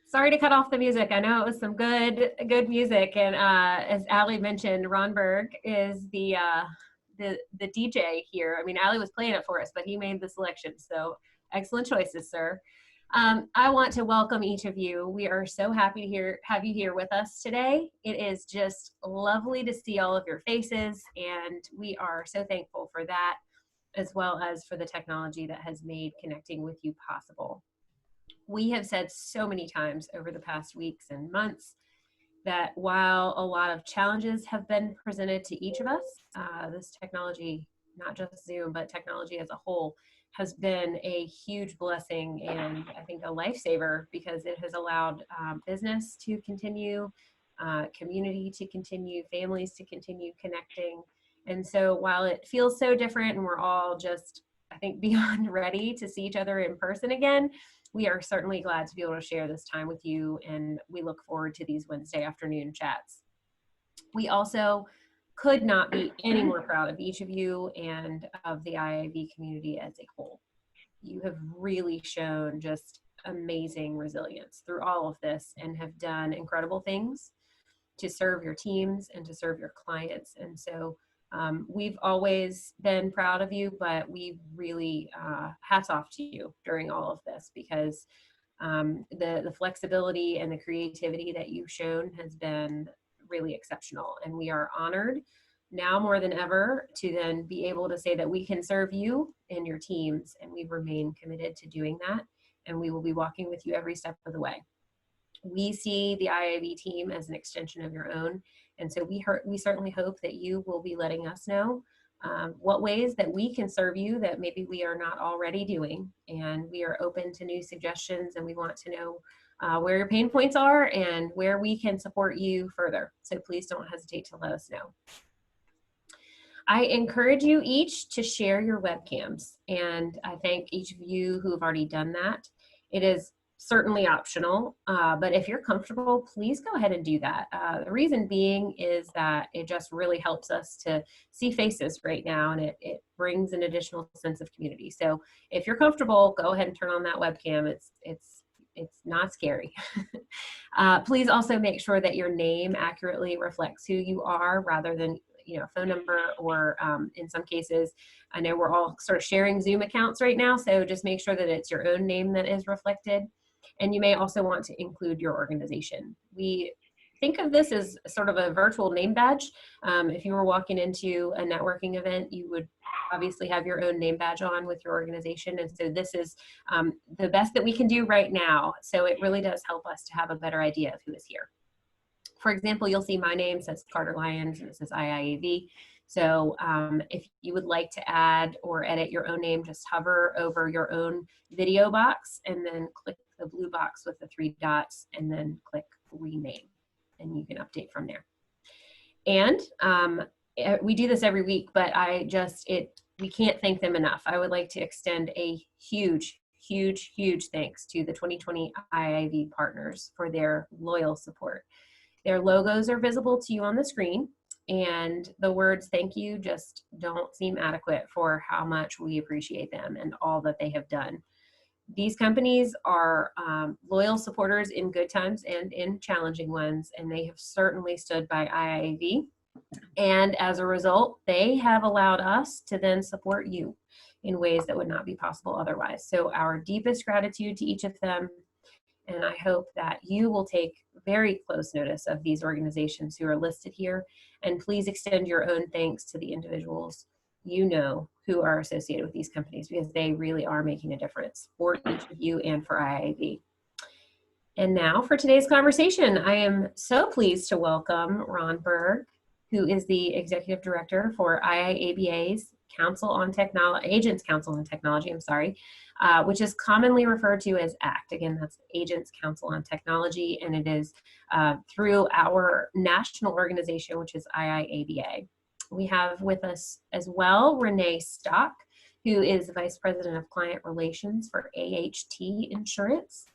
Sorry to cut off the music. I know it was some good music. And as Allie mentioned, Ron Berg is the DJ here. I mean, Allie was playing it for us, but he made the selection. So excellent choices, sir. I want to welcome each of you. We are so happy to have you here with us today. It is just lovely to see all of your faces, and we are so thankful for that, as well as for the technology that has made connecting with you possible. We have said so many times over the past weeks and months that while a lot of challenges have been presented to each of us, this technology, not just Zoom, but technology as a whole, has been a huge blessing and I think a lifesaver, because it has allowed business to continue, community to continue, families to continue connecting. And so while it feels so different and we're all just, I think, beyond ready to see each other in person again, we are certainly glad to be able to share this time with you, and we look forward to these Wednesday afternoon chats. We also could not be any more proud of each of you and of the IIAV community as a whole. You have really shown just amazing resilience through all of this and have done incredible things to serve your teams and to serve your clients. And so we've always been proud of you, but we really hats off to you during all of this, because the flexibility and the creativity that you've shown has been really exceptional. And we are honored now more than ever to then be able to say that we can serve you and your teams, and we remain committed to doing that. And we will be walking with you every step of the way. We see the IIAV team as an extension of your own. And so we certainly hope that you will be letting us know what ways that we can serve you that maybe we are not already doing. And we are open to new suggestions, and we want to know where your pain points are and where we can support you further. So please don't hesitate to let us know. I encourage you each to share your webcams, and I thank each of you who have already done that. It is certainly optional, but if you're comfortable, please go ahead and do that. The reason being is that it just really helps us to see faces right now, and it brings an additional sense of community. So if you're comfortable, go ahead and turn on that webcam. It's not scary. Please also make sure that your name accurately reflects who you are, rather than phone number, or in some cases, I know we're all sort of sharing Zoom accounts right now, so just make sure that it's your own name that is reflected. And you may also want to include your organization. We think of this as sort of a virtual name badge. If you were walking into a networking event, you would obviously have your own name badge on with your organization. And so this is the best that we can do right now. So it really does help us to have a better idea of who is here. For example, you'll see my name says Carter Lyons, and it says IIAV. So if you would like to add or edit your own name, just hover over your own video box and then click the blue box with the 3 dots and then click rename, and you can update from there. And we do this every week, but we can't thank them enough. I would like to extend a huge thanks to the 2020 IIAV partners for their loyal support. Their logos are visible to you on the screen, and the words thank you just don't seem adequate for how much we appreciate them and all that they have done. These companies are loyal supporters in good times and in challenging ones, and they have certainly stood by IIAV. And as a result, they have allowed us to then support you in ways that would not be possible otherwise. So our deepest gratitude to each of them. And I hope that you will take very close notice of these organizations who are listed here. And please extend your own thanks to the individuals who are associated with these companies, because they really are making a difference for each of you and for IIAV. And now for today's conversation, I am so pleased to welcome Ron Berg, who is the Executive Director for IIABA's Agents Council on Technology, which is commonly referred to as ACT. Again, that's Agents Council on Technology, and it is through our national organization, which is IIABA. We have with us as well Renee Stock, who is Vice President of Client Relations for AHT Insurance.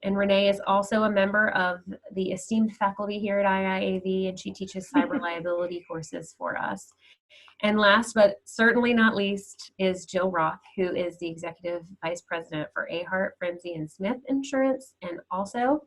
And Renee is also a member of the esteemed faculty here at IIAV, and she teaches cyber liability courses for us. And last but certainly not least is Jill Roth, who is the Executive Vice President for AHT, Frenzy, and Smith Insurance, and also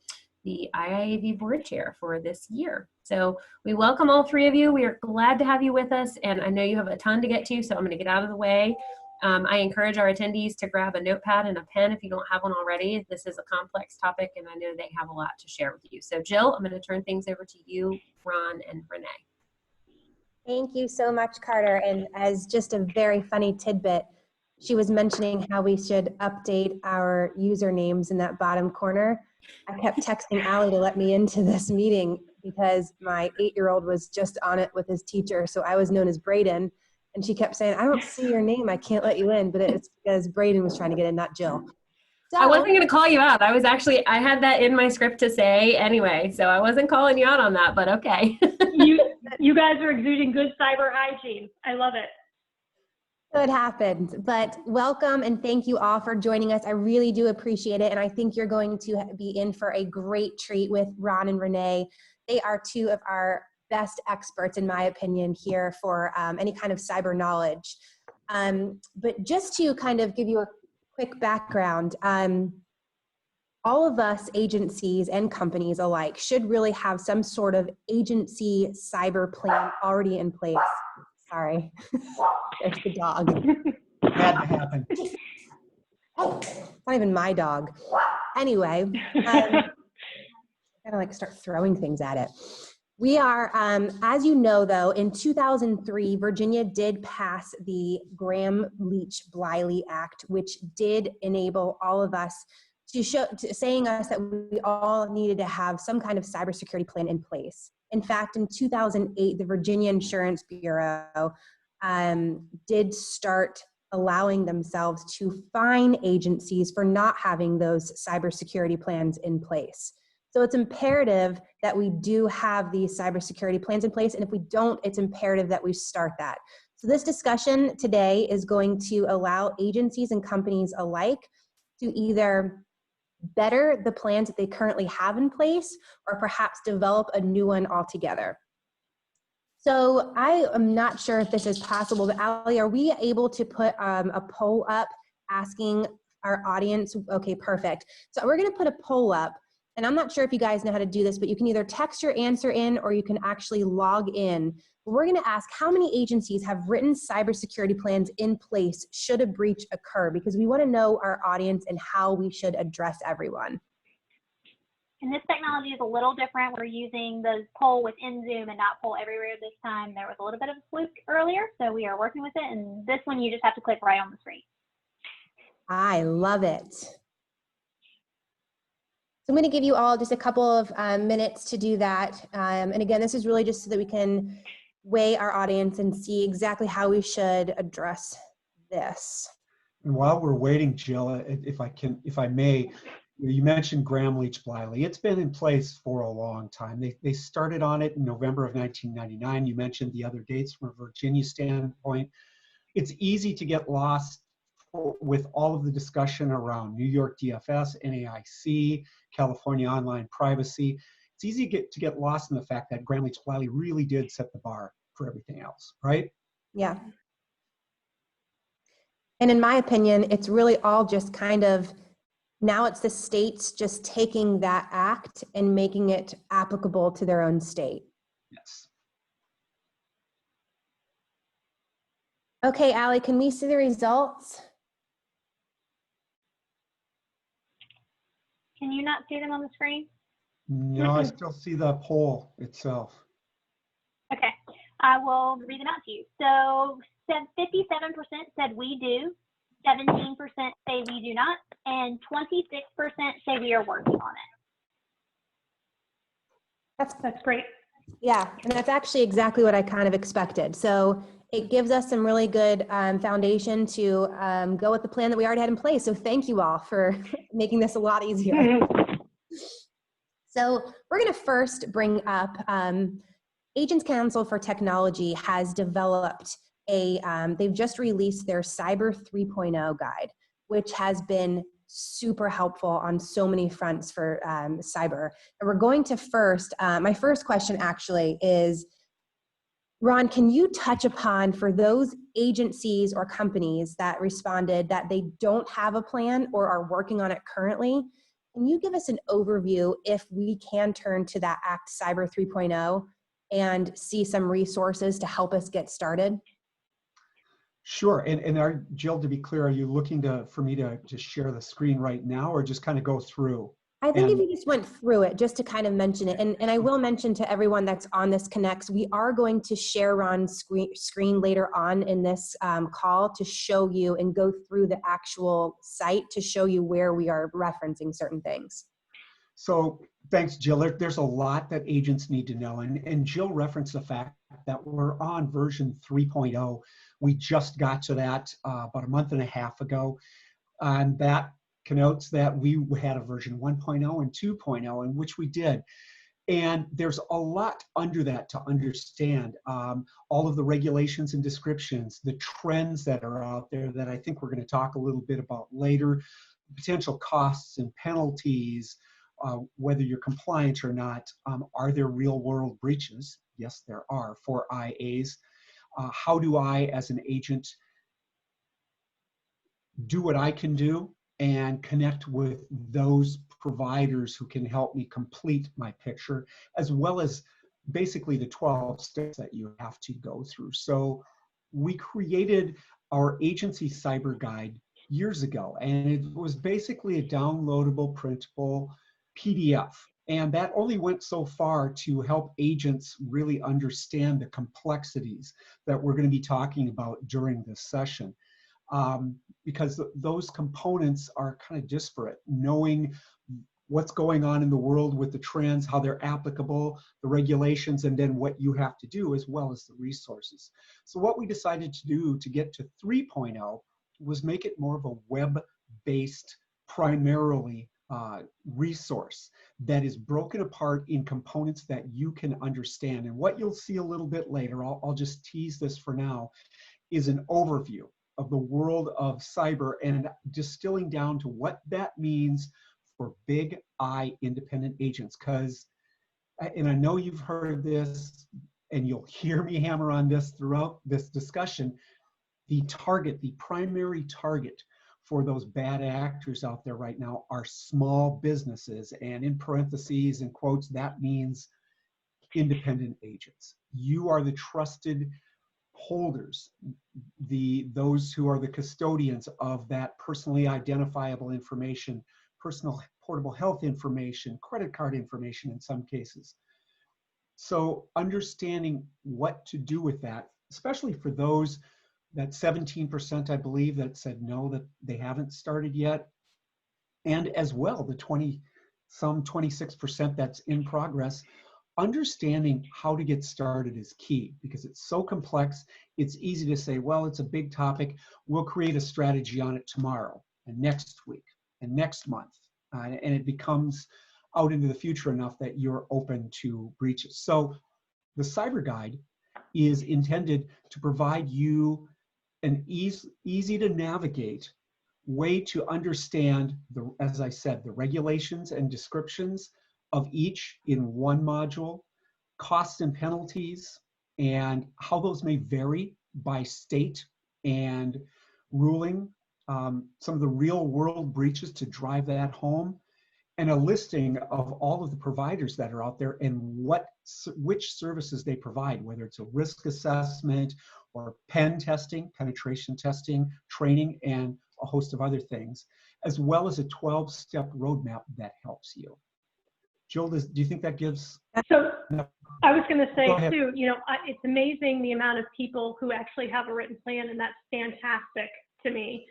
the IIAV board chair for this year. So we welcome all three of you. We are glad to have you with us, and I know you have a ton to get to, so I'm going to get out of the way. I encourage our attendees to grab a notepad and a pen if you don't have one already. This is a complex topic, and I know they have a lot to share with you. So Jill, I'm going to turn things over to you, Ron, and Renee. Thank you so much, Carter. And as just a very funny tidbit, she was mentioning how we should update our usernames in that bottom corner. I kept texting Allie to let me into this meeting because my 8-year-old was just on it with his teacher. So I was known as Braden. And she kept saying, I don't see your name. I can't let you in. But it's because Braden was trying to get in, not Jill. So, I wasn't going to call you out. I had that in my script to say anyway. So I wasn't calling you out on that, but okay. You guys are exuding good cyber hygiene. I love it. It happens, but welcome and thank you all for joining us. I really do appreciate it. And I think you're going to be in for a great treat with Ron and Renee. They are two of our best experts, in my opinion, here for any kind of cyber knowledge. But just to kind of give you a quick background, all of us agencies and companies alike should really have some sort of agency cyber plan already in place. Sorry, there's the dog. Had to happen. Oh, it's not even my dog. Anyway, I gotta like start throwing things at it. We are, as you know, though, in 2003, Virginia did pass the Gramm-Leach-Bliley Act, which did enable all of us saying us that we all needed to have some kind of cybersecurity plan in place. In fact, in 2008, the Virginia Insurance Bureau did start allowing themselves to fine agencies for not having those cybersecurity plans in place. So it's imperative that we do have these cybersecurity plans in place, and if we don't, it's imperative that we start that. So this discussion today is going to allow agencies and companies alike to either better the plans that they currently have in place, or perhaps develop a new one altogether. So I am not sure if this is possible, but Allie, are we able to put a poll up asking our audience? Okay, perfect. So we're gonna put a poll up, and I'm not sure if you guys know how to do this, but you can either text your answer in or you can actually log in. We're gonna ask how many agencies have written cybersecurity plans in place should a breach occur, because we wanna know our audience and how we should address everyone. And this technology is a little different. We're using the poll within Zoom and not poll everywhere this time. There was a little bit of a fluke earlier, so we are working with it. And this one, you just have to click right on the screen. I love it. So I'm going to give you all just a couple of minutes to do that. And again, this is really just so that we can weigh our audience and see exactly how we should address this. And while we're waiting, Jill, if I may, you mentioned Gramm-Leach-Bliley. It's been in place for a long time. They started on it in November of 1999. You mentioned the other dates from a Virginia standpoint. It's easy to get lost with all of the discussion around New York DFS, NAIC, California online privacy. It's easy to get lost in the fact that Gramm-Leach-Bliley really did set the bar for everything else, right? Yeah. And in my opinion, it's really all just kind of, now it's the states just taking that act and making it applicable to their own state. Yes. Okay, Allie, can we see the results? Can you not see them on the screen? No, I still see the poll itself. Okay, I will read them out to you. So 57% said we do, 17% say we do not, and 26% say we are working on it. That's great. Yeah, and that's actually exactly what I kind of expected. So it gives us some really good foundation to go with the plan that we already had in place. So thank you all for making this a lot easier. So we're going to first bring up Agents Council for Technology has developed they've just released their Cyber 3.0 guide, which has been super helpful on so many fronts for cyber. And we're going to first, my first question actually is, Ron, can you touch upon, for those agencies or companies that responded that they don't have a plan or are working on it currently, Can you give us an overview if we can turn to that ACT Cyber 3.0 and see some resources to help us get started? Sure. And Jill, to be clear, are you looking for me to just share the screen right now, or just kind of go through? I think if you just went through it, just to kind of mention it, and I will mention to everyone that's on this Connects, we are going to share Ron's screen later on in this call to show you and go through the actual site to show you where we are referencing certain things. So thanks, Jill. There's a lot that agents need to know. And Jill referenced the fact that we're on version 3.0. We just got to that about a month and a half ago. And that connotes that we had a version 1.0 and 2.0, in which we did. And there's a lot under that to understand. All of the regulations and descriptions, the trends that are out there that I think we're going to talk a little bit about later, potential costs and penalties, whether you're compliant or not. Are there real world breaches? Yes, there are for IAs. How do I, as an agent, do what I can do and connect with those providers who can help me complete my picture, as well as basically the 12 steps that you have to go through. So we created our agency cyber guide years ago, and it was basically a downloadable, printable PDF. And that only went so far to help agents really understand the complexities that we're going to be talking about during this session. Because those components are kind of disparate. Knowing what's going on in the world with the trends, how they're applicable, the regulations, and then what you have to do, as well as the resources. So what we decided to do to get to 3.0 was make it more of a web-based, primarily resource that is broken apart in components that you can understand. And what you'll see a little bit later, I'll just tease this for now, is an overview of the world of cyber and distilling down to what that means for big I independent agents. Because, and I know you've heard this and you'll hear me hammer on this throughout this discussion, the primary target for those bad actors out there right now are small businesses. And in parentheses and quotes, that means independent agents. You are the trusted holders, those who are the custodians of that personally identifiable information, personal portable health information, credit card information in some cases. So understanding what to do with that, especially for those, that 17%, I believe, that said no, that they haven't started yet, and as well the 26% that's in progress. Understanding how to get started is key, because it's so complex. It's easy to say, well, it's a big topic, we'll create a strategy on it tomorrow and next week and next month, and it becomes out into the future enough that you're open to breaches. So the cyber guide is intended to provide you an easy to navigate way to understand, as I said, the regulations and descriptions of each in one module, costs and penalties, and how those may vary by state and ruling, some of the real world breaches to drive that home, and a listing of all of the providers that are out there and which services they provide, whether it's a risk assessment or penetration testing, training, and a host of other things, as well as a 12-step roadmap that helps you. Jill, do you think that gives? So I was going to say Go too, you know, it's amazing the amount of people who actually have a written plan, and that's fantastic to me.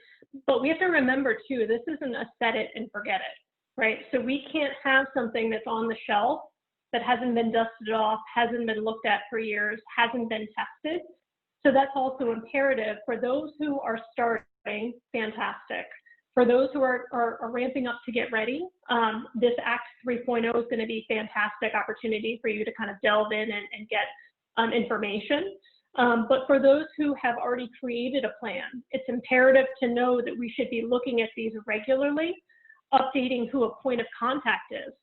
But we have to remember too, this isn't a set it and forget it, right? So we can't have something that's on the shelf that hasn't been dusted off, hasn't been looked at for years, hasn't been tested. So that's also imperative for those who are starting, fantastic. For those who are ramping up to get ready, this ACT 3.0 is going to be a fantastic opportunity for you to kind of delve in and get information. But for those who have already created a plan, it's imperative to know that we should be looking at these regularly, updating who a point of contact is,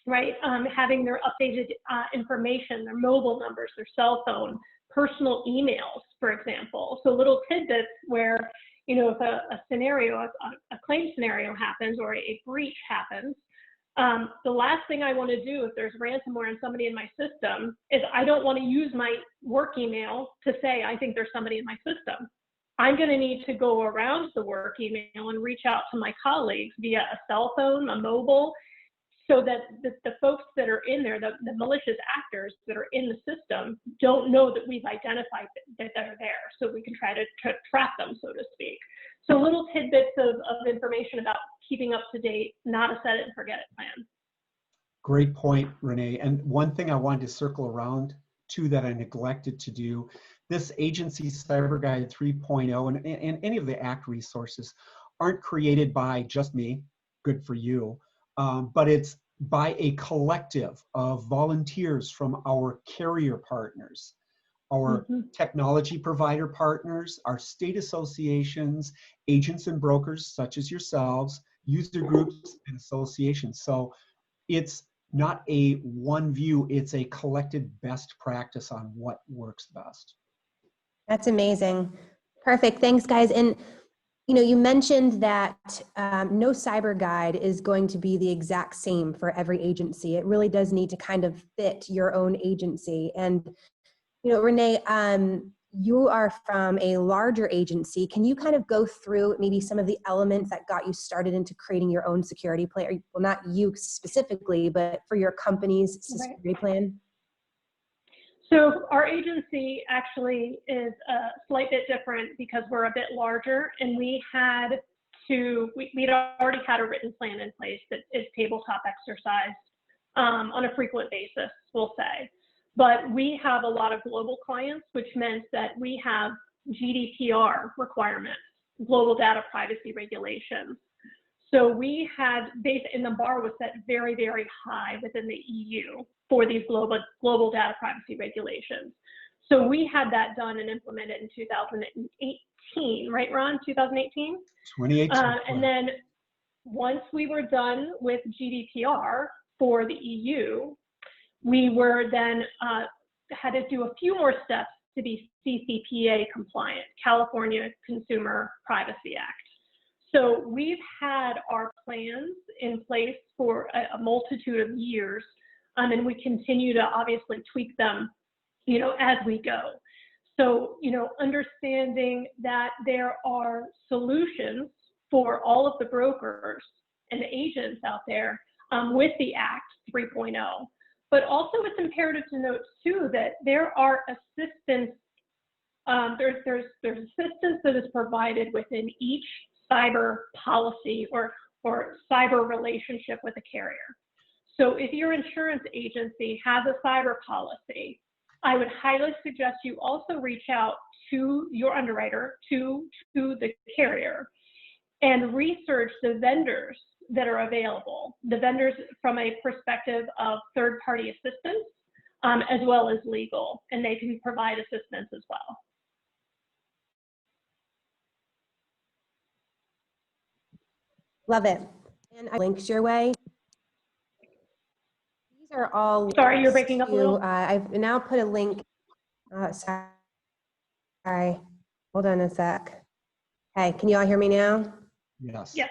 right? Having their updated information, their mobile numbers, their cell phone, personal emails, for example. So little tidbits where, you know, if a scenario, a claim scenario happens or a breach happens, The last thing I want to do if there's ransomware and somebody in my system is I don't want to use my work email to say I think there's somebody in my system. I'm going to need to go around the work email and reach out to my colleagues via a cell phone, a mobile, so that the folks that are in there, the malicious actors that are in the system, don't know that we've identified that they're there, so we can try to trap them, so to speak. So little tidbits of information about keeping up to date, not a set it and forget it plan. Great point, Renee. And one thing I wanted to circle around to that I neglected to do, this agency cyber guide 3.0 and any of the ACT resources aren't created by just me, good for you, but it's by a collective of volunteers from our carrier partners, our technology provider partners, our state associations, agents and brokers such as yourselves, user groups and associations. So it's not a one view, it's a collective best practice on what works best. That's amazing. Perfect. Thanks, guys. And you mentioned that no cyber guide is going to be the exact same for every agency. It really does need to kind of fit your own agency. And Renee, you are from a larger agency. Can you kind of go through maybe some of the elements that got you started into creating your own security plan? Well, not you specifically, but for your company's security plan? So our agency actually is a slight bit different because we're a bit larger, and we'd already had a written plan in place that is tabletop exercised on a frequent basis, we'll say. But we have a lot of global clients, which meant that we have GDPR requirements, global data privacy regulations. So we had, and the bar was set very, very high within the EU for these global data privacy regulations. So we had that done and implemented in 2018, right, Ron? 2018? 2018. And then once we were done with GDPR for the EU, we were then had to do a few more steps to be CCPA compliant, California Consumer Privacy Act. So we've had our plans in place for a multitude of years, and we continue to obviously tweak them, as we go. So, understanding that there are solutions for all of the brokers and the agents out there with the Act 3.0. But also it's imperative to note too that there are assistance, there's assistance that is provided within each cyber policy or cyber relationship with a carrier. So if your insurance agency has a cyber policy, I would highly suggest you also reach out to your underwriter, to the carrier, and research the vendors that are available, the vendors from a perspective of third-party assistance, as well as legal, and they can provide assistance as well. Love it. And I links your way. These are all. Sorry, you're breaking up a little. I've now put a link. Sorry. Hold on a sec. Hey, can you all hear me now? Yes. Yes.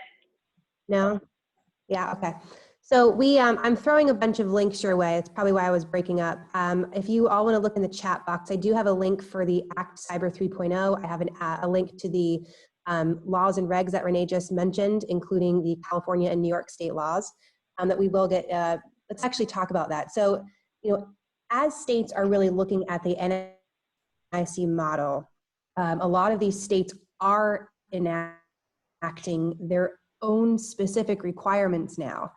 No? Yeah, okay. So I'm throwing a bunch of links your way. It's probably why I was breaking up. If you all want to look in the chat box, I do have a link for the ACT Cyber 3.0. I have a link to the laws and regs that Renee just mentioned, including the California and New York state laws that we will get. Let's actually talk about that. So, as states are really looking at the NIC model, a lot of these states are enacting their own specific requirements now.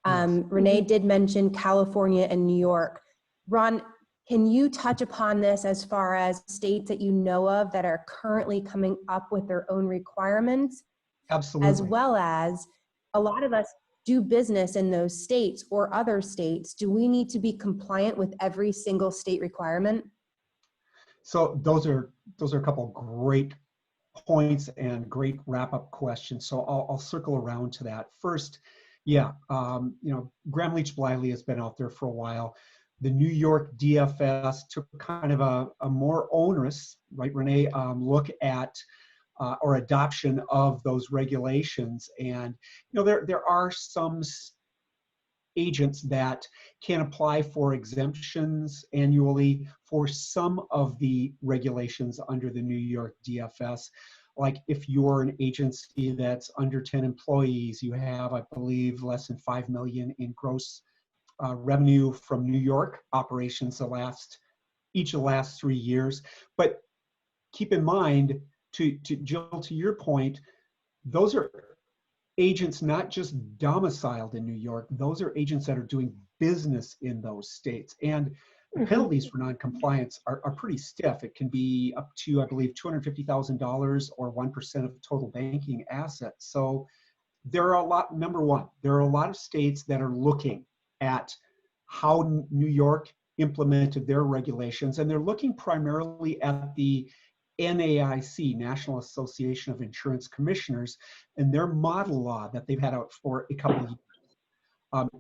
Renee did mention California and New York. Ron, can you touch upon this as far as states that you know of that are currently coming up with their own requirements? Absolutely. As well as a lot of us do business in those states or other states. Do we need to be compliant with every single state requirement? So those are a couple of great points and great wrap-up questions. So I'll circle around to that. First, yeah, Graham Leach Bliley has been out there for a while. The New York DFS took kind of a more onerous, right, Renee, look at or adoption of those regulations. And there are some agents that can apply for exemptions annually for some of the regulations under the New York DFS. Like if you're an agency that's under 10 employees, you have, I believe, less than 5 million in gross revenue from New York operations each of the last 3 years. But keep in mind, to Jill, to your point, those are agents not just domiciled in New York, those are agents that are doing business in those states. And the penalties for non-compliance are pretty stiff. It can be up to, I believe, $250,000 or 1% of total banking assets. So there are number one, there are a lot of states that are looking at how New York implemented their regulations, and they're looking primarily at the NAIC, National Association of Insurance Commissioners, and their model law that they've had out for a couple of years.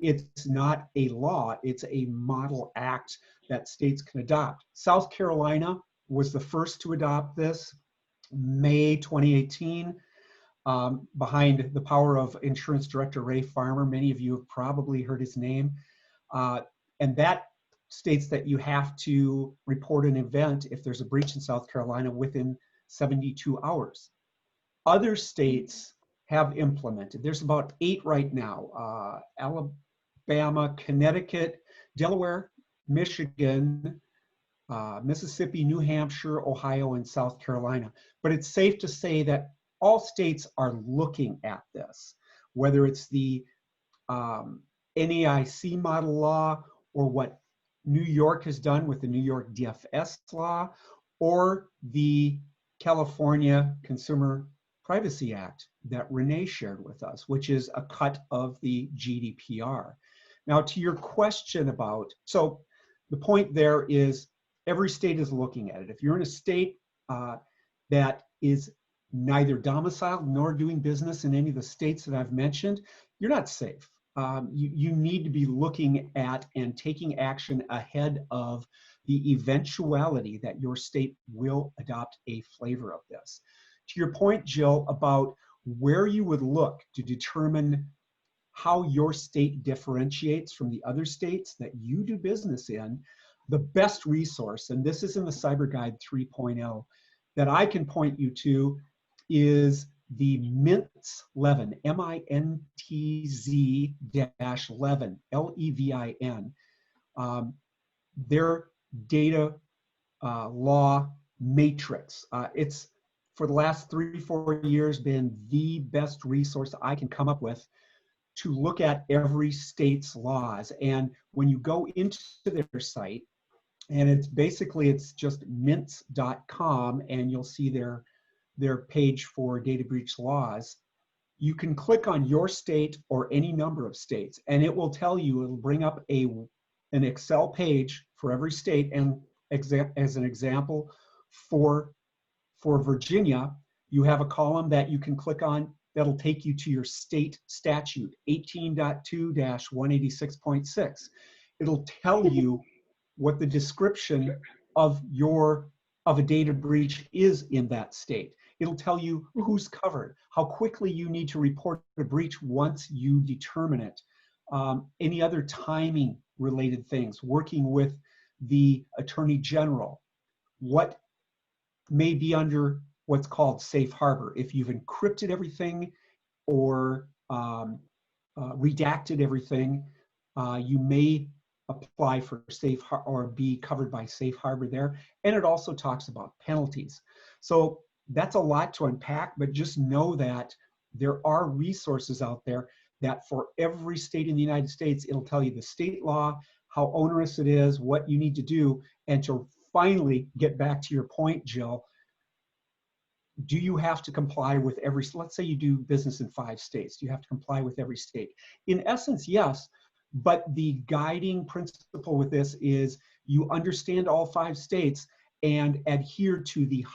It's not a law, it's a model act that states can adopt. South Carolina was the first to adopt this, May 2018, behind the power of Insurance Director Ray Farmer. Many of you have probably heard his name. And that states that you have to report an event if there's a breach in South Carolina within 72 hours. Other states have implemented. There's about 8 right now. Alabama, Connecticut, Delaware, Michigan, Mississippi, New Hampshire, Ohio, and South Carolina. But it's safe to say that all states are looking at this, whether it's the NAIC model law or what New York has done with the New York DFS law, or the California Consumer Privacy Act that Renee shared with us, which is a cut of the GDPR. Now, to your question about, so the point there is every state is looking at it. If you're in a state that is neither domiciled nor doing business in any of the states that I've mentioned, you're not safe. You need to be looking at and taking action ahead of the eventuality that your state will adopt a flavor of this. To your point, Jill, about where you would look to determine how your state differentiates from the other states that you do business in, the best resource, and this is in the Cyber Guide 3.0, that I can point you to is the MINTZ Levin, MINTZ-11, LEVIN, their data law matrix. It's for the last 3-4 years been the best resource I can come up with to look at every state's laws. And when you go into their site, and it's just mintz.com, and you'll see their page for data breach laws, you can click on your state or any number of states, and it will tell you, it'll bring up an Excel page for every state. And as an example, for Virginia, you have a column that you can click on that'll take you to your state statute, 18.2-186.6. It'll tell you what the description of a data breach is in that state. It'll tell you who's covered, how quickly you need to report a breach once you determine it, any other timing related things, working with the Attorney General, what may be under what's called safe harbor. If you've encrypted everything or redacted everything, you may apply for safe or be covered by safe harbor there. And it also talks about penalties. So that's a lot to unpack, but just know that there are resources out there that for every state in the United States, it'll tell you the state law, how onerous it is, what you need to do. And to finally get back to your point, Jill, do you have to comply with let's say you do business in 5 states, do you have to comply with every state? In essence, yes. But the guiding principle with this is you understand all 5 states and adhere to the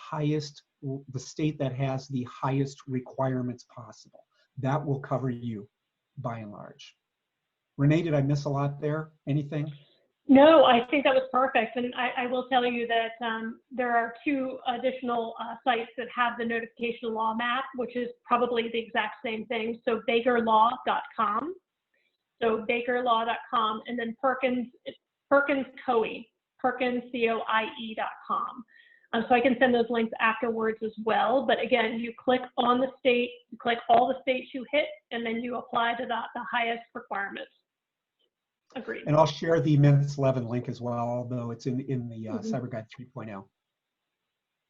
state that has the highest requirements possible. That will cover you by and large. Renee, did I miss a lot there? Anything? No, I think that was perfect. And I will tell you that there are 2 additional sites that have the notification law map, which is probably the exact same thing. So bakerlaw.com. so bakerlaw.com, and then Perkins COIE, perkinscoie.com. So I can send those links afterwards as well. But again, you click on the state, you click all the states you hit, and then you apply to the highest requirements. Agreed. And I'll share the Minutes 11 link as well, although it's in the Cyber Guide 3.0.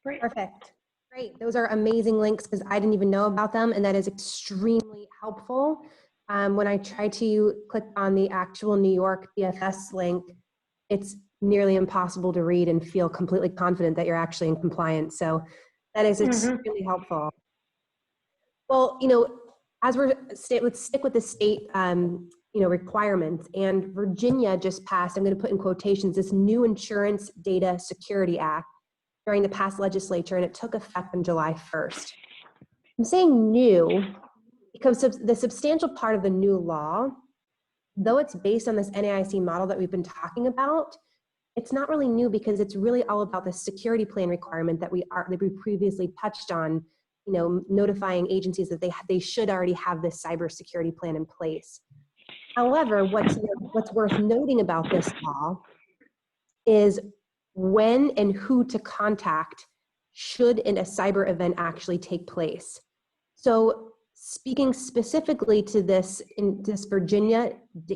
Great. Perfect. Great. Those are amazing links because I didn't even know about them, and that is extremely helpful. When I try to click on the actual New York DFS link, it's nearly impossible to read and feel completely confident that you're actually in compliance. So that is extremely helpful. Well, as let's stick with the state, requirements. And Virginia just passed, I'm going to put in quotations, this new Insurance Data Security Act during the past legislature, and it took effect on July 1st. I'm saying new because the substantial part of the new law, though it's based on this NAIC model that we've been talking about, it's not really new because it's really all about the security plan requirement that we previously touched on, notifying agencies that they should already have this cybersecurity plan in place. However, what's worth noting about this law is when and who to contact should a cyber event actually take place. So speaking specifically to this Virginia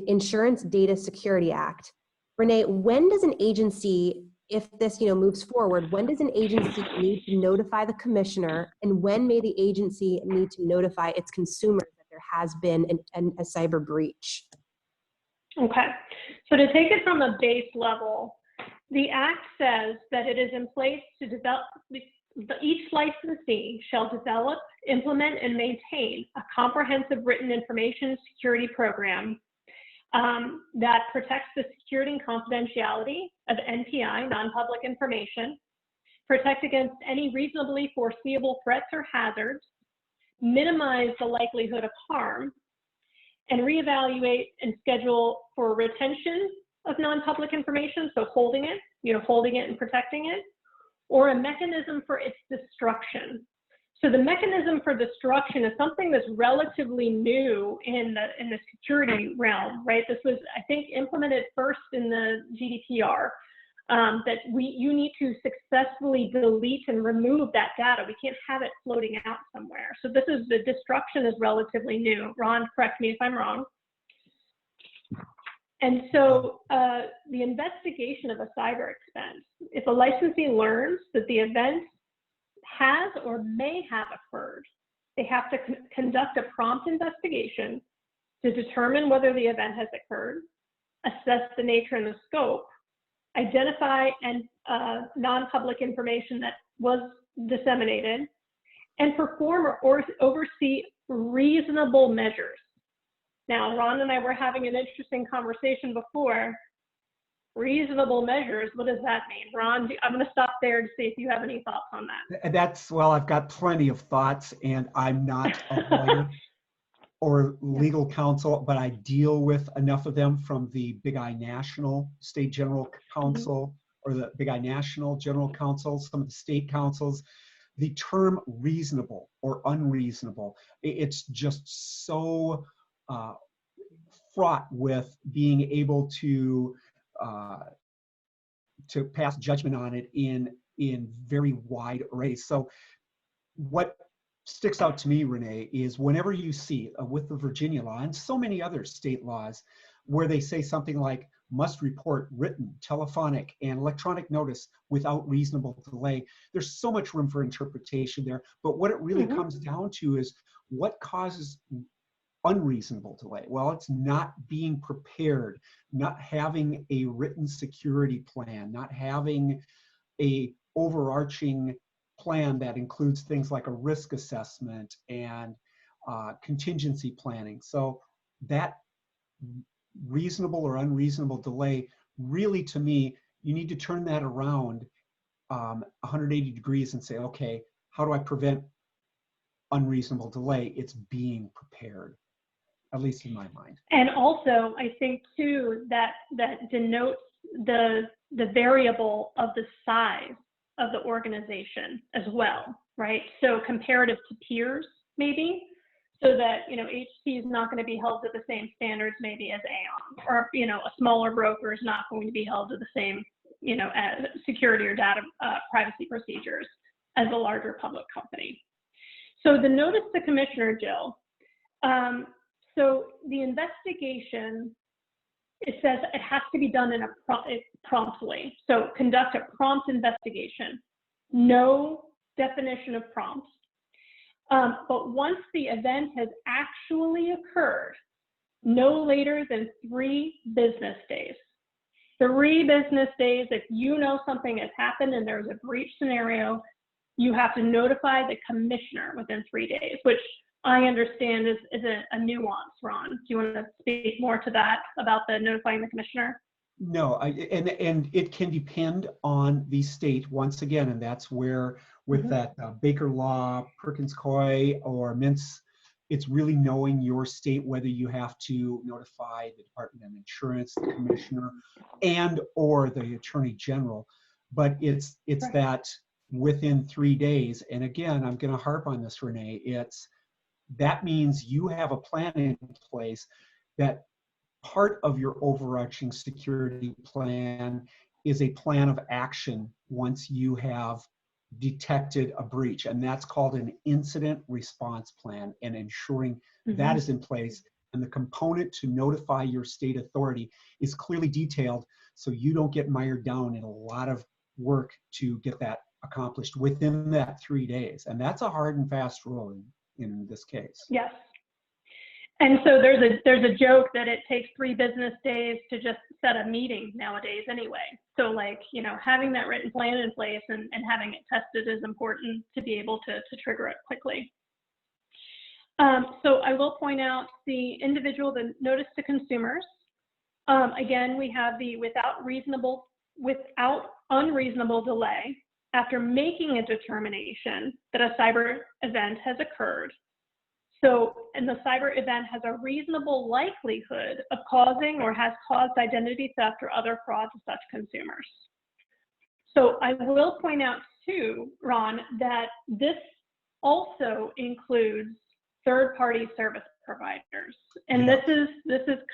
Insurance Data Security Act, Renee, when does an agency, if this moves forward, when does an agency need to notify the commissioner, and when may the agency need to notify its consumers that there has been a cyber breach? Okay, so to take it from a base level, the Act says that it is in place to develop, each licensee shall develop, implement, and maintain a comprehensive written information security program that protects the security and confidentiality of NPI, non-public information, protect against any reasonably foreseeable threats or hazards, minimize the likelihood of harm, and reevaluate and schedule for retention of non-public information, so holding it and protecting it, or a mechanism for its destruction. So the mechanism for destruction is something that's relatively new in the security realm, right? This was, I think, implemented first in the GDPR, that you need to successfully delete and remove that data. We can't have it floating out somewhere. So the destruction is relatively new. Ron, correct me if I'm wrong. And so the investigation of a cyber expense, if a licensee learns that the event has or may have occurred, they have to conduct a prompt investigation to determine whether the event has occurred, assess the nature and the scope, identify and non-public information that was disseminated, and perform or oversee reasonable measures. Now, Ron and I were having an interesting conversation before. Reasonable measures, what does that mean? Ron, I'm going to stop there to see if you have any thoughts on that. Well, I've got plenty of thoughts, and I'm not a lawyer or legal counsel, but I deal with enough of them from the Big I National State General Counsel or the Big I National General Counsel, some of the state councils. The term reasonable or unreasonable, it's just so fraught with being able to pass judgment on it in very wide arrays. So what sticks out to me, Renee, is whenever you see with the Virginia law and so many other state laws where they say something like must report written, telephonic, and electronic notice without reasonable delay, there's so much room for interpretation there. But what it really comes down to is what causes unreasonable delay. Well, it's not being prepared, not having a written security plan, not having a overarching plan that includes things like a risk assessment and contingency planning. So that reasonable or unreasonable delay, really, to me, you need to turn that around 180 degrees and say, okay, how do I prevent unreasonable delay? It's being prepared, at least in my mind. And also, I think too that denotes the variable of the size of the organization as well, right? So comparative to peers, maybe. so that, you know, HT is not going to be held to the same standards maybe as Aon, or, you know, a smaller broker is not going to be held to the same, you know, as security or data privacy procedures as a larger public company. So the notice to commissioner, Jill, so the investigation, it says it has to be done in promptly. So conduct a prompt investigation. No definition of prompt. But once the event has actually occurred, no later than 3 business days. 3 business days, if you know something has happened and there's a breach scenario, you have to notify the commissioner within 3 days, which I understand is a nuance, Ron. Do you want to speak more to that about the notifying the commissioner? No, and it can depend on the state once again, and that's where with that Baker Law, Perkins Coie, or Mintz, it's really knowing your state whether you have to notify the Department of Insurance, the commissioner, and or the Attorney General. But it's right. That within 3 days, and again, I'm going to harp on this, Renee. That means you have a plan in place that part of your overarching security plan is a plan of action once you have detected a breach, and that's called an incident response plan, and ensuring that is in place. And the component to notify your state authority is clearly detailed, so you don't get mired down in a lot of work to get that accomplished within that 3 days. And that's a hard and fast rule in this case. Yes. And so there's a joke that it takes 3 business days to just set a meeting nowadays anyway. So like, you know, having that written plan in place and having it tested is important to be able to trigger it quickly. So I will point out the notice to consumers. Again, we have the without unreasonable delay after making a determination that a cyber event has occurred. So, and the cyber event has a reasonable likelihood of causing or has caused identity theft or other fraud to such consumers. So I will point out too, Ron, that this also includes third-party service providers. And this is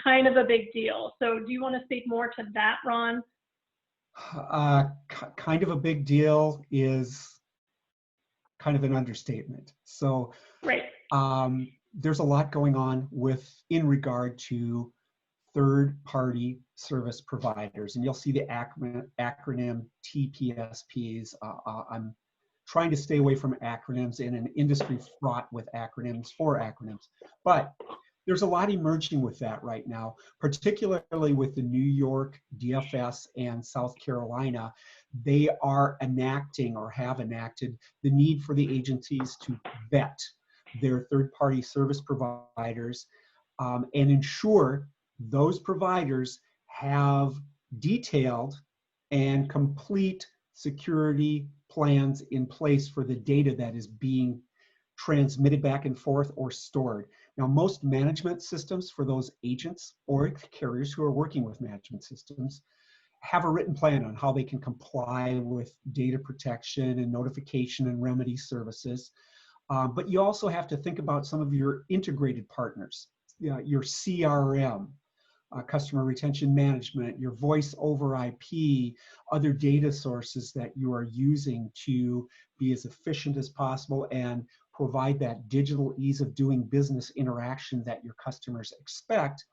kind of a big deal. So do you want to speak more to that, Ron? Kind of a big deal is kind of an understatement. So right. There's a lot going on in regard to third-party service providers, and you'll see the acronym TPSPs. I'm trying to stay away from acronyms in an industry fraught with acronyms for acronyms, but there's a lot emerging with that right now, particularly with the New York DFS and South Carolina. They are enacting or have enacted the need for the agencies to vet their third-party service providers and ensure those providers have detailed and complete security plans in place for the data that is being transmitted back and forth or stored. Now, most management systems for those agents or carriers who are working with management systems have a written plan on how they can comply with data protection and notification and remedy services. But you also have to think about some of your integrated partners, your CRM, customer retention management, your voice over IP, other data sources that you are using to be as efficient as possible and provide that digital ease of doing business interaction that your customers expect.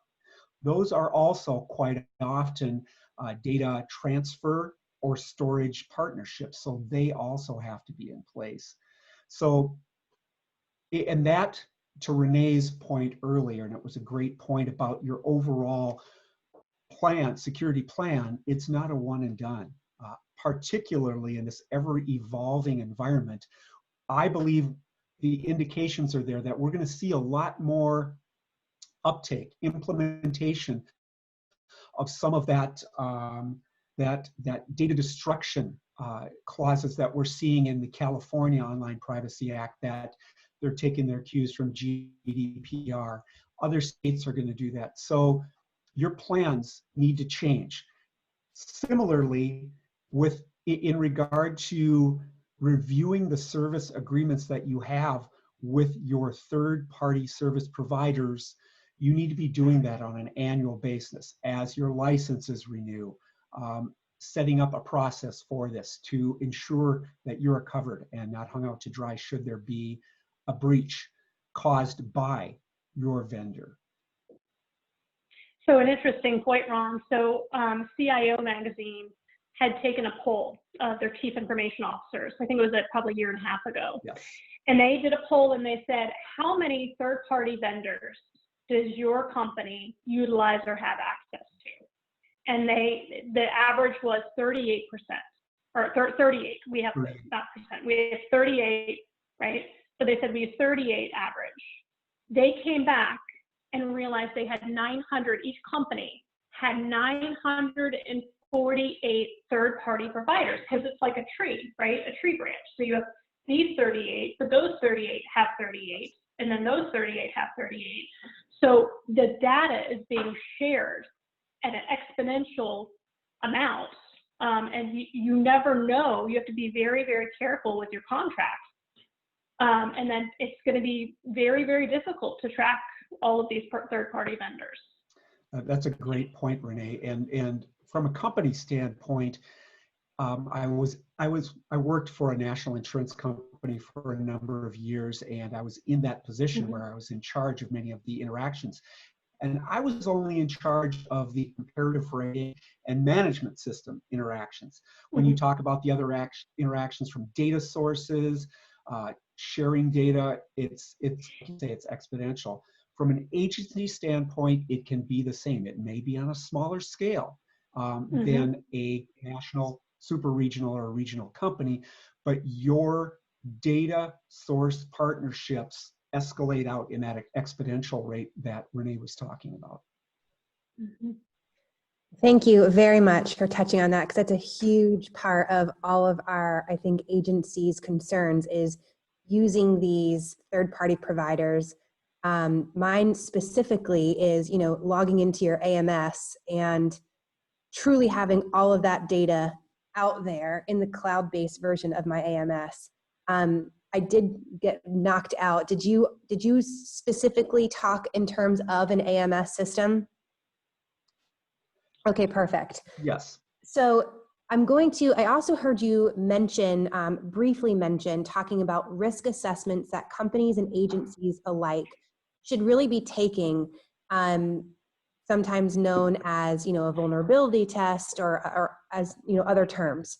Those are also quite often data transfer or storage partnerships, so they also have to be in place. So, and that, to Renee's point earlier, and it was a great point about your overall plan, security plan, it's not a one and done, particularly in this ever-evolving environment. I believe the indications are there that we're going to see a lot more uptake, implementation of some of that, that data destruction clauses that we're seeing in the California Online Privacy Act, that they're taking their cues from GDPR. Other states are going to do that. So your plans need to change. Similarly, in regard to reviewing the service agreements that you have with your third-party service providers, you need to be doing that on an annual basis as your licenses renew, setting up a process for this to ensure that you're covered and not hung out to dry should there be a breach caused by your vendor. So an interesting point, Ron. So CIO magazine had taken a poll of their chief information officers. I think it was probably a year and a half ago. Yes. And they did a poll and they said, how many third-party vendors does your company utilize or have access to? And the average was 38%, or 38. We have not percent. We have 38, right? So they said we use 38 average. They came back and realized they had 900. Each company had 948 third-party providers, because it's like a tree, right? A tree branch. So you have these 38, but those 38 have 38, and then those 38 have 38. So the data is being shared at an exponential amount, and you never know. You have to be very, very careful with your contracts. And then it's going to be very, very difficult to track all of these third-party vendors. That's a great point, Renee. And from a company standpoint, I worked for a national insurance company for a number of years, and I was in that position where I was in charge of many of the interactions. And I was only in charge of the comparative rating and management system interactions. When you talk about the other interactions from data sources, sharing data, it's exponential. From an agency standpoint, it can be the same. It may be on a smaller scale than a national, super regional, or regional company, but your data source partnerships escalate out in that exponential rate that Renee was talking about. Thank you very much for touching on that, because that's a huge part of all of our, I think, agencies' concerns is using these third-party providers. Mine specifically is, logging into your AMS and truly having all of that data out there in the cloud-based version of my AMS. I did get knocked out. Did you specifically talk in terms of an AMS system? Okay, perfect. Yes. So I also heard you briefly mention talking about risk assessments that companies and agencies alike should really be taking, sometimes known as, a vulnerability test or as, other terms.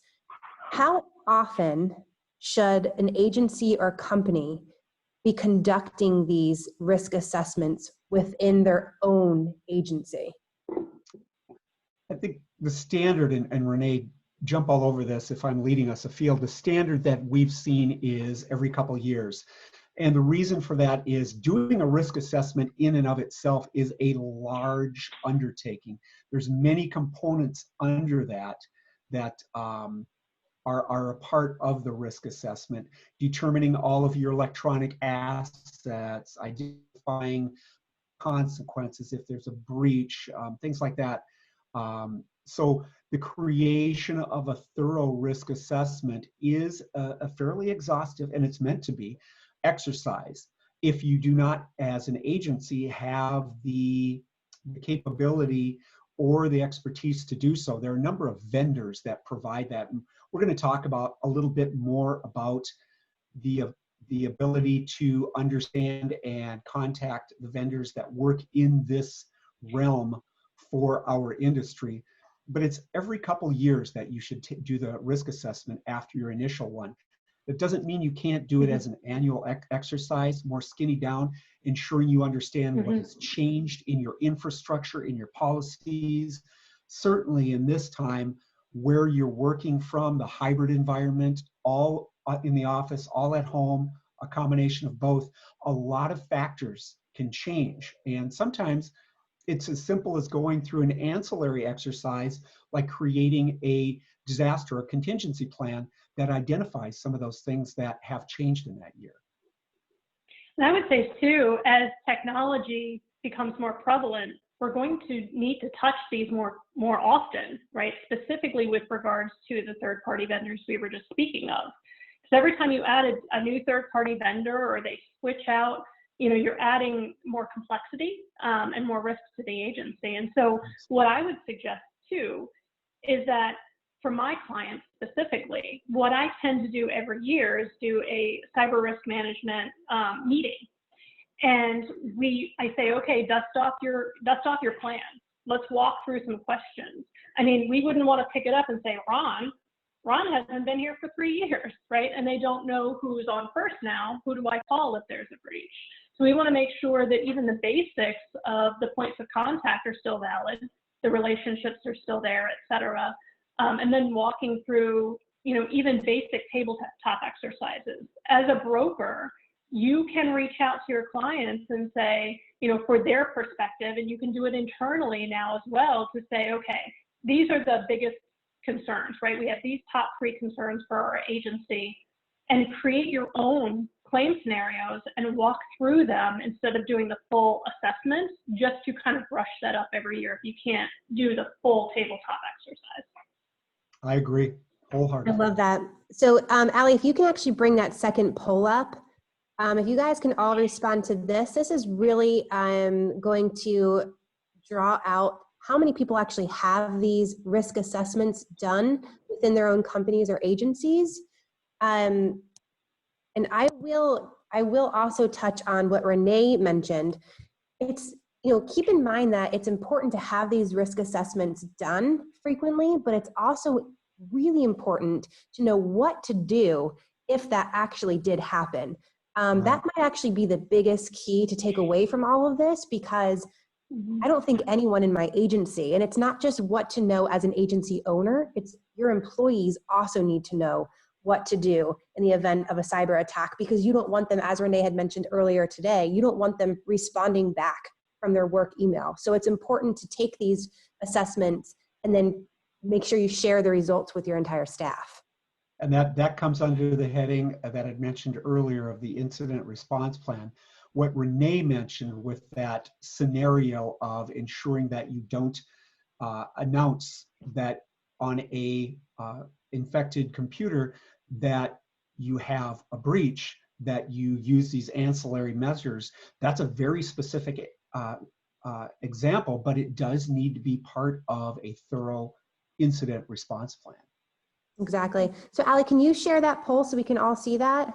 How often should an agency or company be conducting these risk assessments within their own agency? I think the standard, and Renee, jump all over this if I'm leading us afield, the standard that we've seen is every couple of years. And the reason for that is doing a risk assessment in and of itself is a large undertaking. There's many components under that are a part of the risk assessment, determining all of your electronic assets, identifying consequences if there's a breach, things like that. So the creation of a thorough risk assessment is a fairly exhaustive, and it's meant to be, exercise. If you do not, as an agency, have the capability or the expertise to do so, there are a number of vendors that provide that. And we're going to talk about a little bit more about the ability to understand and contact the vendors that work in this realm for our industry. But it's every couple years that you should do the risk assessment after your initial one. That doesn't mean you can't do it as an annual exercise, more skinny down, ensuring you understand what has changed in your infrastructure, in your policies. Certainly in this time where you're working from, the hybrid environment, all in the office, all at home, a combination of both, a lot of factors can change. And sometimes it's as simple as going through an ancillary exercise, like creating a disaster or contingency plan that identifies some of those things that have changed in that year. And I would say too, as technology becomes more prevalent, we're going to need to touch these more often, right? Specifically with regards to the third-party vendors we were just speaking of. So every time you add a new third-party vendor or they switch out, you're adding more complexity and more risk to the agency. And so what I would suggest too is that for my clients specifically, what I tend to do every year is do a cyber risk management meeting. And I say, okay, dust off your plan. Let's walk through some questions. I mean, we wouldn't want to pick it up and say, Ron hasn't been here for 3 years, right? And they don't know who's on first now. Who do I call if there's a breach? So we want to make sure that even the basics of the points of contact are still valid, the relationships are still there, et cetera. And then walking through, even basic tabletop exercises. As a broker, you can reach out to your clients and say, for their perspective, and you can do it internally now as well to say, okay, these are the biggest concerns, right? We have these top 3 concerns for our agency, and create your own claim scenarios and walk through them instead of doing the full assessment, just to kind of brush that up every year if you can't do the full tabletop exercise. I agree I wholeheartedly. love that. So, Allie, if you can actually bring that second poll up, if you guys can all respond to this is really going to draw out how many people actually have these risk assessments done within their own companies or agencies. And I will also touch on what Renee mentioned. It's, keep in mind that it's important to have these risk assessments done frequently, but it's also really important to know what to do if that actually did happen. That might actually be the biggest key to take away from all of this, because I don't think anyone in my agency, and it's not just what to know as an agency owner, it's your employees also need to know what to do in the event of a cyber attack, because you don't want them, as Renee had mentioned earlier today, you don't want them responding back from their work email. So it's important to take these assessments and then make sure you share the results with your entire staff. And that comes under the heading that I mentioned earlier of the incident response plan. What Renee mentioned with that scenario of ensuring that you don't announce that on a infected computer that you have a breach, that you use these ancillary measures. That's a very specific example, but it does need to be part of a thorough incident response plan. Exactly. So Allie, can you share that poll so we can all see that?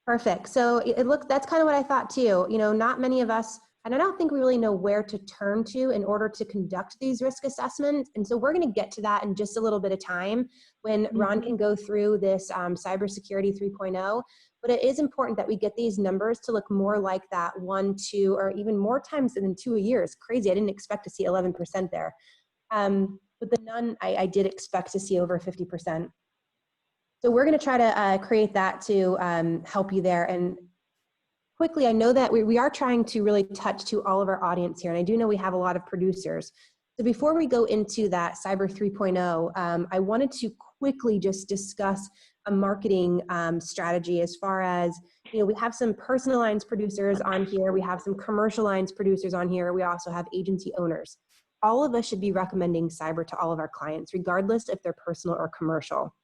Perfect. So it looks, that's kind of what I thought too. Not many of us, and I don't think we really know where to turn to in order to conduct these risk assessments. And so we're going to get to that in just a little bit of time when Ron can go through this cybersecurity 3.0. But it is important that we get these numbers to look more like that 1, 2, or even more times than 2 a year. It's crazy. I didn't expect to see 11% there. But the none, I did expect to see over 50%. So we're going to try to create that to help you there. And quickly, I know that we are trying to really touch to all of our audience here. And I do know we have a lot of producers. So before we go into that Cyber 3.0, I wanted to quickly just discuss a marketing strategy as far as, we have some personal lines producers on here. We have some commercial lines producers on here. We also have agency owners. All of us should be recommending cyber to all of our clients, regardless if they're personal or commercial.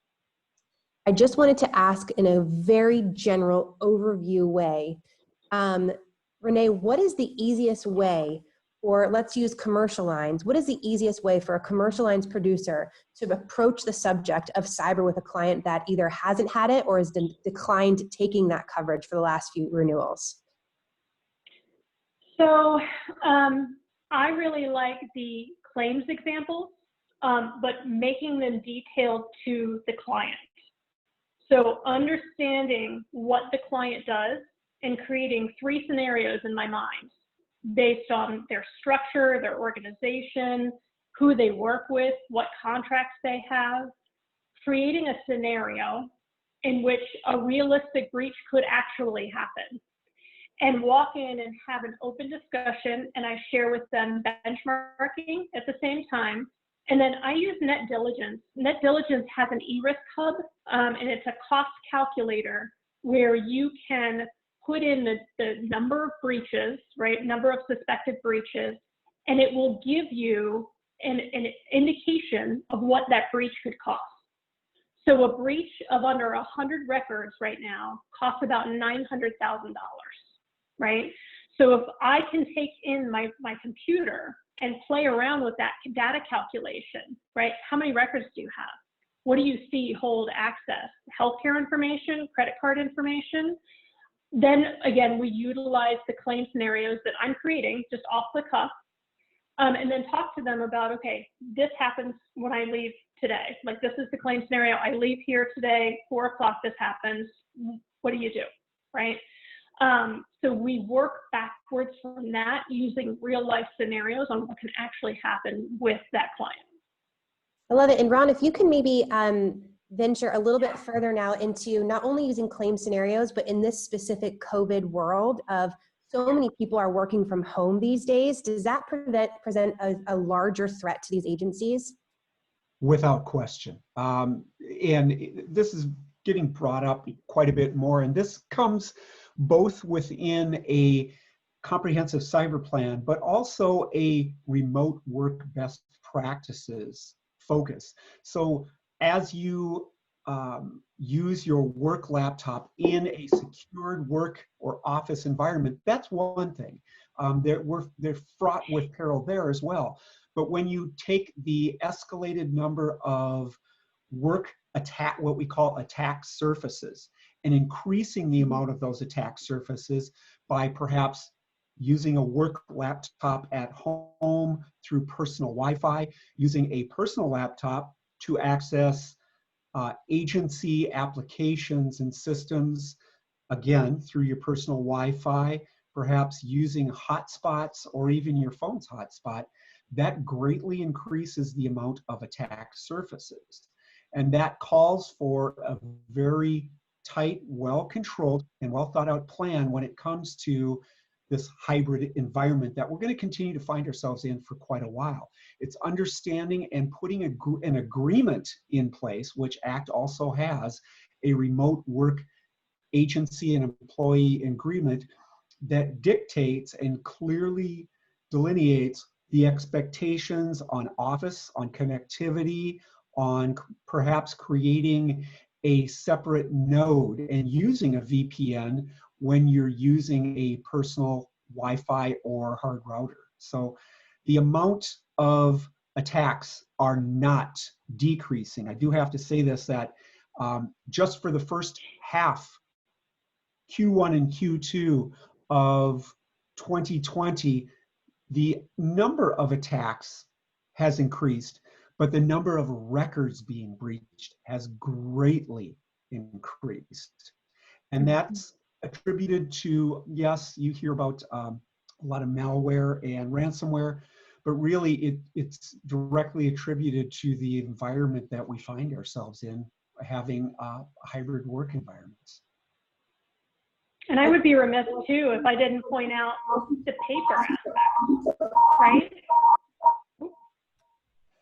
I just wanted to ask in a very general overview way, Renee, what is the easiest way, or let's use commercial lines, what is the easiest way for a commercial lines producer to approach the subject of cyber with a client that either hasn't had it or has declined taking that coverage for the last few renewals? So I really like the claims examples, but making them detailed to the client. So understanding what the client does and creating 3 scenarios in my mind based on their structure, their organization, who they work with, what contracts they have, creating a scenario in which a realistic breach could actually happen, and walk in and have an open discussion, and I share with them benchmarking at the same time. And then I use Net Diligence. Net Diligence has an e-risk hub, and it's a cost calculator where you can put in the number of breaches, right, number of suspected breaches, and it will give you an indication of what that breach could cost. So a breach of under 100 records right now costs about $900,000, right? So if I can take in my computer and play around with that data calculation, right? How many records do you have? What do you see hold access? Healthcare information, credit card information. Then again, we utilize the claim scenarios that I'm creating just off the cuff, and then talk to them about, okay, this happens when I leave today. Like, this is the claim scenario. I leave here today, 4 o'clock, this happens. What do you do, right? So we work backwards from that using real life scenarios on what can actually happen with that client. I love it. And Ron, if you can maybe venture a little bit further now into not only using claim scenarios, but in this specific COVID world of so many people are working from home these days, does that present a larger threat to these agencies? Without question. And this is getting brought up quite a bit more. And this comes both within a comprehensive cyber plan, but also a remote work best practices focus. So as you use your work laptop in a secured work or office environment, that's one thing. They're fraught with peril there as well. But when you take the escalated number of what we call attack surfaces, and increasing the amount of those attack surfaces by perhaps using a work laptop at home through personal Wi-Fi, using a personal laptop to access agency applications and systems, again, through your personal Wi-Fi, perhaps using hotspots or even your phone's hotspot, that greatly increases the amount of attack surfaces. And that calls for a very tight, well-controlled, and well-thought-out plan when it comes to this hybrid environment that we're going to continue to find ourselves in for quite a while. It's understanding and putting an agreement in place, which ACT also has, a remote work agency and employee agreement that dictates and clearly delineates the expectations on office, on connectivity, on perhaps creating a separate node and using a VPN when you're using a personal Wi-Fi or hard router. So the amount of attacks are not decreasing. I do have to say this, that just for the first half, Q1 and Q2 of 2020, the number of attacks has increased, but the number of records being breached has greatly increased. And that's attributed to, yes, you hear about a lot of malware and ransomware, but really it's directly attributed to the environment that we find ourselves in, having hybrid work environments. And I would be remiss too if I didn't point out the paper aspect, right?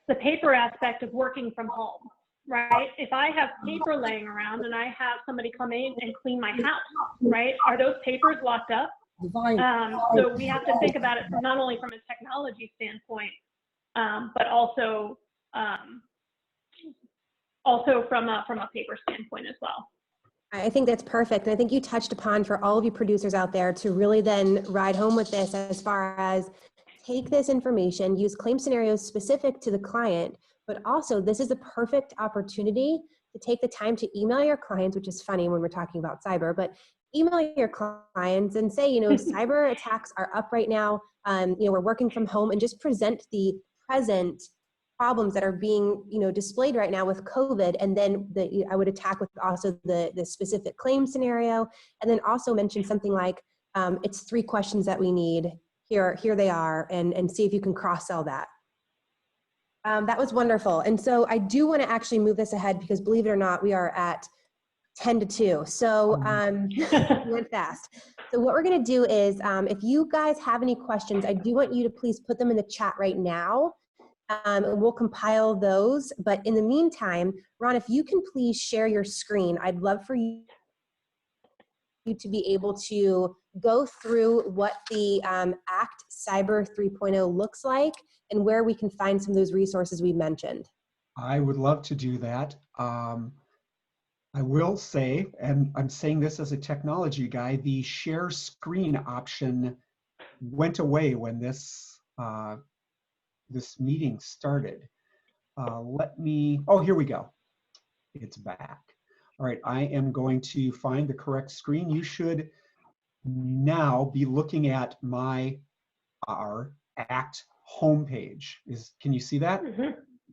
The paper aspect of working from home, right? If I have paper laying around and I have somebody come in and clean my house, right? Are those papers locked up? So we have to think about it not only from a technology standpoint, but also from a paper standpoint as well. I think that's perfect. And I think you touched upon, for all of you producers out there, to really then ride home with this as far as take this information, use claim scenarios specific to the client, but also this is a perfect opportunity to take the time to email your clients, which is funny when we're talking about cyber, but email your clients and say, cyber attacks are up right now. We're working from home, and just present the present problems that are being, displayed right now with COVID. And then I would attack with also the specific claim scenario, and then also mention something like, it's 3 questions that we need. Here they are, and see if you can cross-sell that. That was wonderful. And so I do want to actually move this ahead, because believe it or not, we are at 10 to 2. So we went fast. So what we're going to do is, if you guys have any questions, I do want you to please put them in the chat right now. And we'll compile those. But in the meantime, Ron, if you can please share your screen, I'd love for you to be able to go through what the ACT Cyber 3.0 looks like and where we can find some of those resources we mentioned. I would love to do that. I will say, and I'm saying this as a technology guy, the share screen option went away when this this meeting started. Oh, here we go. It's back. All right, I am going to find the correct screen. You should now be looking at our ACT homepage. Can you see that? Mm-hmm.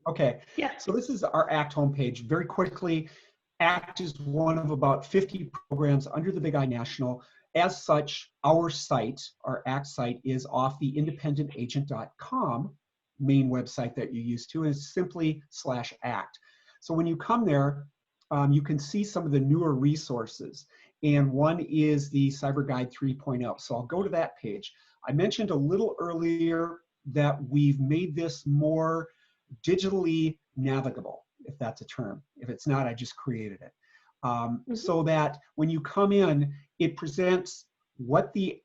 Okay, Yeah. so this is our ACT homepage. Very quickly, ACT is one of about 50 programs under the Big I National. As such, our site, our ACT site, is off the independentagent.com main website that you use to, and it's simply /ACT. So when you come there, you can see some of the newer resources, and one is the Cyber Guide 3.0. So I'll go to that page. I mentioned a little earlier that we've made this more digitally navigable, if that's a term. If it's not, I just created it. So that when you come in, it presents what the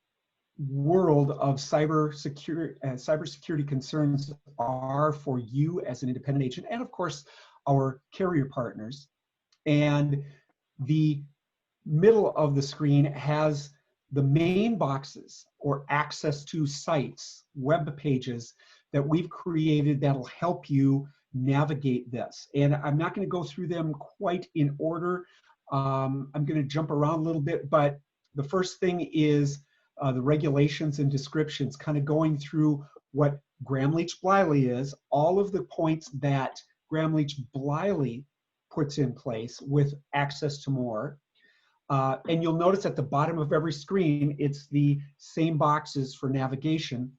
world of cybersecurity concerns are for you as an independent agent, and of course, our carrier partners. And the middle of the screen has the main boxes or access to sites, web pages that we've created that'll help you navigate this. And I'm not going to go through them quite in order. I'm going to jump around a little bit, but the first thing is the regulations and descriptions, kind of going through what Gramm-Leach-Bliley is, all of the points that Gramm-Leach-Bliley puts in place with access to more. And you'll notice at the bottom of every screen, it's the same boxes for navigation.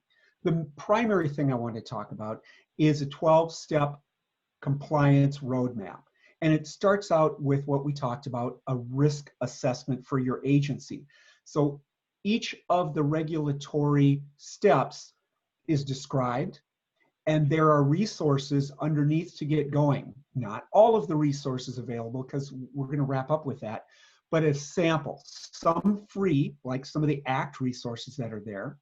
The primary thing I want to talk about is a 12-step compliance roadmap. And it starts out with what we talked about, a risk assessment for your agency. So each of the regulatory steps is described, and there are resources underneath to get going. Not all of the resources available, because we're going to wrap up with that, but as samples, some free, like some of the ACT resources that are there.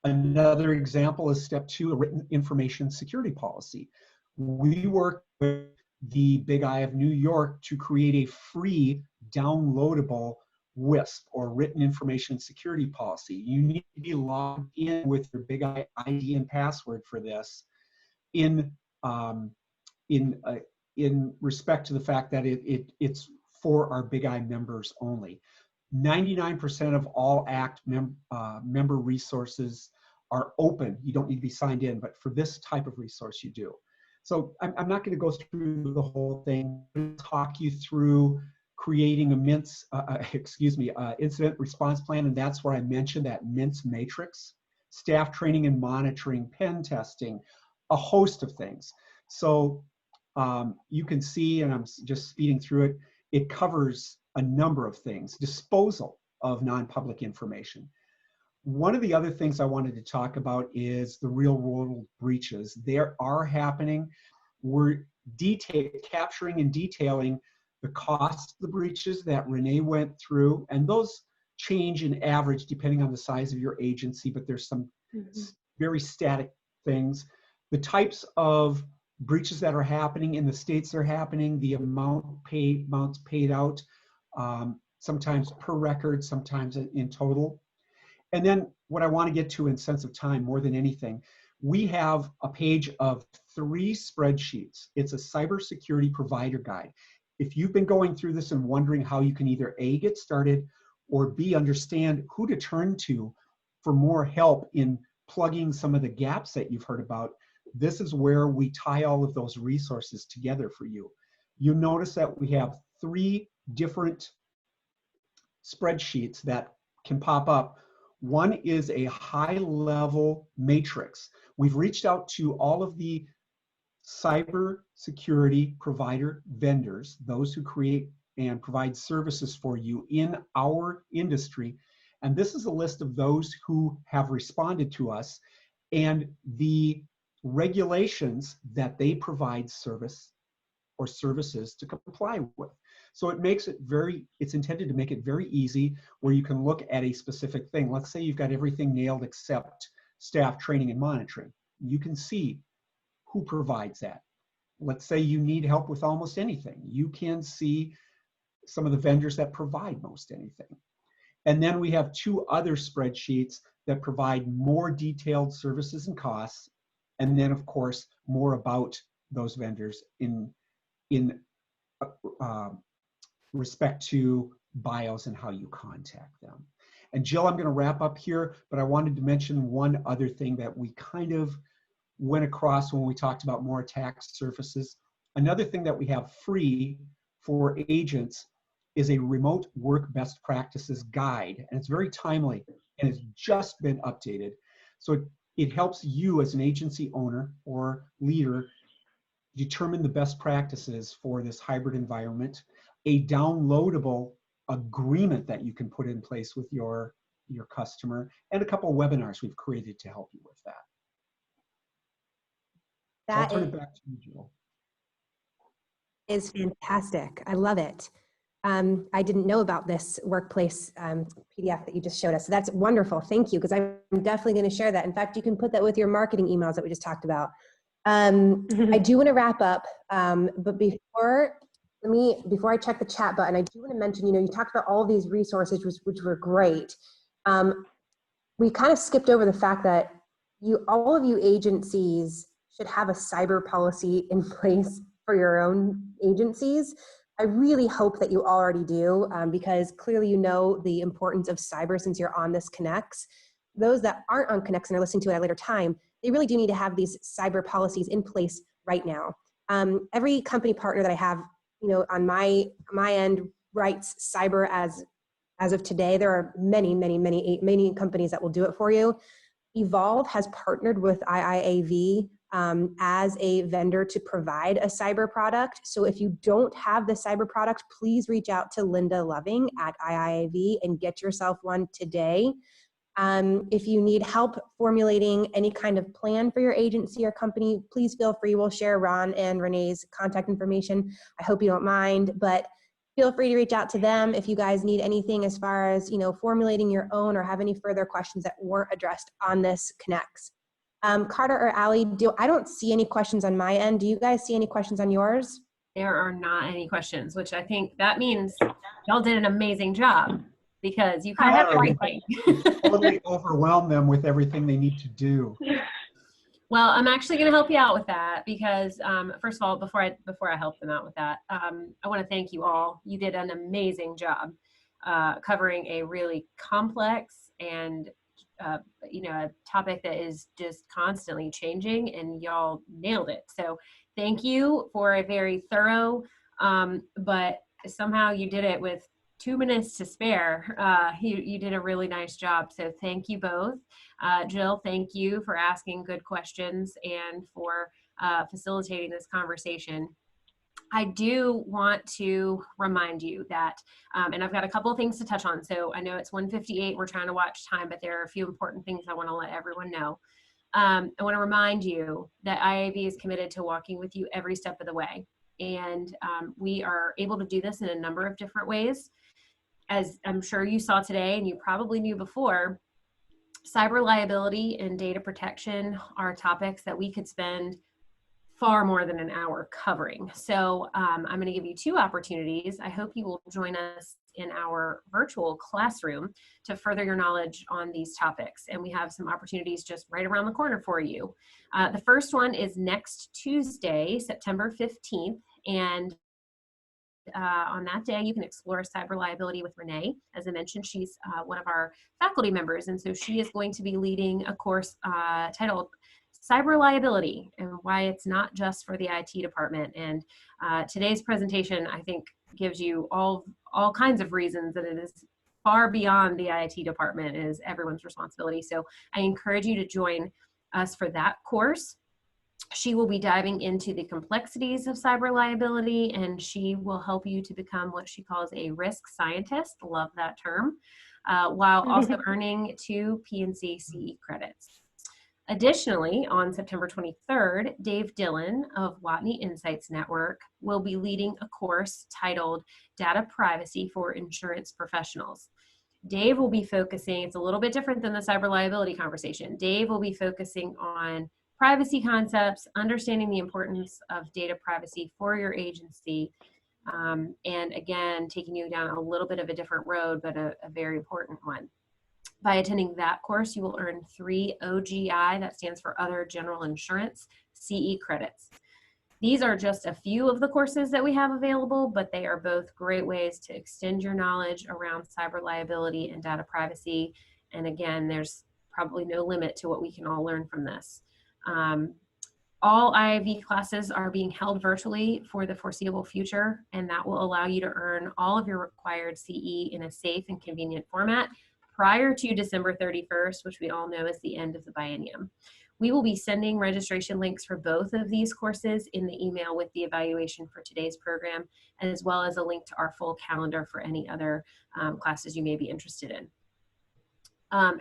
Another example is step 2, a written information security policy. We work with the Big I of New York to create a free downloadable WISP, or written information security policy. You need to be logged in with your Big I ID and password for this in respect to the fact that it's for our Big I members only. 99% of all ACT member resources are open. You don't need to be signed in, but for this type of resource, you do. So I'm not going to go through the whole thing. I'm talk you through creating a incident response plan, and that's where I mentioned that MINTS matrix, staff training and monitoring, pen testing, a host of things. So you can see, and I'm just speeding through it, it covers a number of things. Disposal of non-public information. One of the other things I wanted to talk about is the real world breaches. They are happening. We're capturing and detailing the cost of the breaches that Renee went through, and those change in average depending on the size of your agency, but there's some very static things. The types of breaches that are happening in the states they're happening, the amounts paid out, sometimes per record, sometimes in total. And then what I want to get to in sense of time more than anything, we have a page of 3 spreadsheets. It's a cybersecurity provider guide. If you've been going through this and wondering how you can either A, get started, or B, understand who to turn to for more help in plugging some of the gaps that you've heard about, this is where we tie all of those resources together for you. You'll notice that we have 3 different spreadsheets that can pop up. One is a high-level matrix. We've reached out to all of the cybersecurity provider vendors, those who create and provide services for you in our industry. And this is a list of those who have responded to us and the regulations that they provide service or services to comply with. So it makes it it's intended to make it very easy where you can look at a specific thing. Let's say you've got everything nailed except staff training and monitoring. You can see who provides that. Let's say you need help with almost anything. You can see some of the vendors that provide most anything. And then we have 2 other spreadsheets that provide more detailed services and costs. And then of course, more about those vendors in respect to bios and how you contact them. And Jill, I'm going to wrap up here, but I wanted to mention one other thing that we kind of went across when we talked about more attack surfaces. Another thing that we have free for agents is a remote work best practices guide, and it's very timely and it's just been updated. So it helps you as an agency owner or leader determine the best practices for this hybrid environment, a downloadable agreement that you can put in place with your customer, and a couple of webinars we've created to help you with that. So I'll turn it back to you, Jill. Is fantastic. I love it. I didn't know about this workplace PDF that you just showed us. So that's wonderful. Thank you, because I'm definitely going to share that. In fact, you can put that with your marketing emails that we just talked about. I do want to wrap up, but before I check the chat button, I do want to mention, you talked about all of these resources, which were great. We kind of skipped over the fact that all of you agencies should have a cyber policy in place for your own agencies. I really hope that you already do, because clearly you know the importance of cyber since you're on this Connects. Those that aren't on Connects and are listening to it at a later time, they really do need to have these cyber policies in place right now. Every company partner that I have, on my end writes cyber as of today. There are many companies that will do it for you. Evolve has partnered with IIAV as a vendor to provide a cyber product. So if you don't have the cyber product, please reach out to Linda Loving at IIAV and get yourself one today. If you need help formulating any kind of plan for your agency or company, please feel free. We'll share Ron and Renee's contact information. I hope you don't mind, but feel free to reach out to them if you guys need anything as far as, formulating your own or have any further questions that weren't addressed on this Connects. Carter or Allie, I don't see any questions on my end. Do you guys see any questions on yours? There are not any questions, which I think that means y'all did an amazing job because you covered everything. Totally overwhelm them with everything they need to do. Well, I'm actually going to help you out with that because, first of all, before I help them out with that, I want to thank you all. You did an amazing job covering a really complex and a topic that is just constantly changing, and y'all nailed it. So thank you for a very thorough, but somehow you did it with 2 minutes to spare. You did a really nice job. So thank you both. Jill, thank you for asking good questions and for facilitating this conversation. I do want to remind you that, and I've got a couple of things to touch on. So I know it's 1:58, we're trying to watch time, but there are a few important things I want to let everyone know. I want to remind you that IIAV is committed to walking with you every step of the way. And we are able to do this in a number of different ways. As I'm sure you saw today, and you probably knew before, cyber liability and data protection are topics that we could spend far more than an hour covering. So I'm going to give you 2 opportunities. I hope you will join us in our virtual classroom to further your knowledge on these topics. And we have some opportunities just right around the corner for you. The first one is next Tuesday, September 15th. And on that day, you can explore cyber liability with Renee. As I mentioned, she's one of our faculty members. And so she is going to be leading a course titled Cyber Liability and Why It's Not Just for the IT Department. And today's presentation, I think, gives you all kinds of reasons that it is far beyond the IT department. It is everyone's responsibility. So I encourage you to join us for that course. She will be diving into the complexities of cyber liability, and she will help you to become what she calls a risk scientist. Love that term, while also earning 2 P&C CE credits. Additionally, on September 23rd, Dave Dillon of Watney Insights Network will be leading a course titled Data Privacy for Insurance Professionals. Dave will be focusing, it's a little bit different than the cyber liability conversation. Dave will be focusing on privacy concepts, understanding the importance of data privacy for your agency, And again, taking you down a little bit of a different road, but a very important one. By attending that course, you will earn 3 OGI, that stands for Other General Insurance, CE credits. These are just a few of the courses that we have available, but they are both great ways to extend your knowledge around cyber liability and data privacy. And again, there's probably no limit to what we can all learn from this. All IIAV classes are being held virtually for the foreseeable future, and that will allow you to earn all of your required CE in a safe and convenient format prior to December 31st, which we all know is the end of the biennium. We will be sending registration links for both of these courses in the email with the evaluation for today's program, as well as a link to our full calendar for any other classes you may be interested in.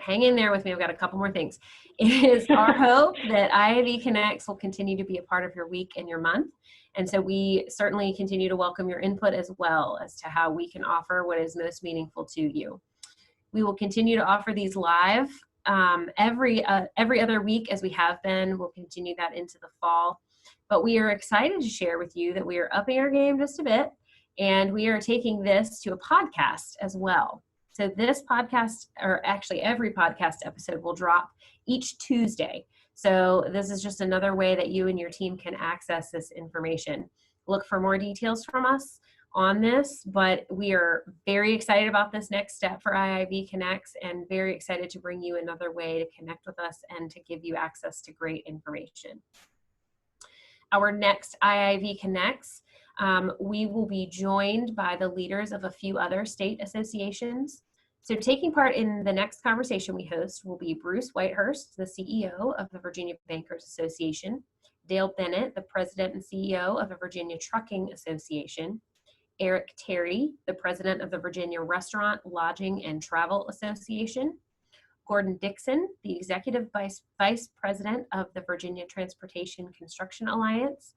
Hang in there with me. I've got a couple more things. It is our hope that IIAV Connects will continue to be a part of your week and your month. And so we certainly continue to welcome your input as well as to how we can offer what is most meaningful to you. We will continue to offer these live every other week as we have been. We'll continue that into the fall. But we are excited to share with you that we are upping our game just a bit, and we are taking this to a podcast as well. So this podcast, or actually every podcast episode, will drop each Tuesday. So this is just another way that you and your team can access this information. Look for more details from us on this, but we are very excited about this next step for IIAV Connects and very excited to bring you another way to connect with us and to give you access to great information. Our next IIAV Connects, we will be joined by the leaders of a few other state associations. So taking part in the next conversation we host will be Bruce Whitehurst, the CEO of the Virginia Bankers Association, Dale Bennett, the president and CEO of the Virginia Trucking Association, Eric Terry, the president of the Virginia Restaurant, Lodging, and Travel Association, Gordon Dixon, the executive vice president of the Virginia Transportation Construction Alliance,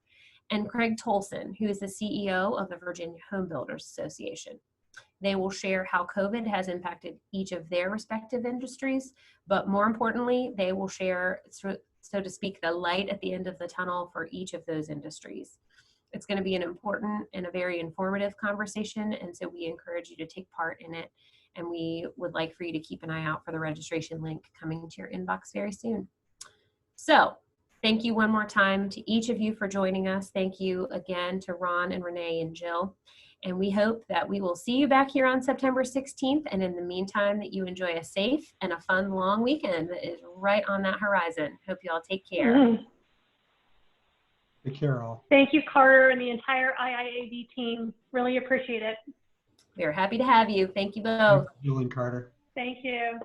and Craig Tolson, who is the CEO of the Virginia Home Builders Association. They will share how COVID has impacted each of their respective industries, but more importantly, they will share, so to speak, the light at the end of the tunnel for each of those industries. It's going to be an important and a very informative conversation, and so we encourage you to take part in it, and we would like for you to keep an eye out for the registration link coming to your inbox very soon. So thank you one more time to each of you for joining us. Thank you again to Ron and Renee and Jill. And we hope that we will see you back here on September 16th. And in the meantime, that you enjoy a safe and a fun long weekend that is right on that horizon. Hope you all take care. Take care, all. Thank you, Carter, and the entire IIAV team. Really appreciate it. We are happy to have you. Thank you both. Jill and Carter. Thank you.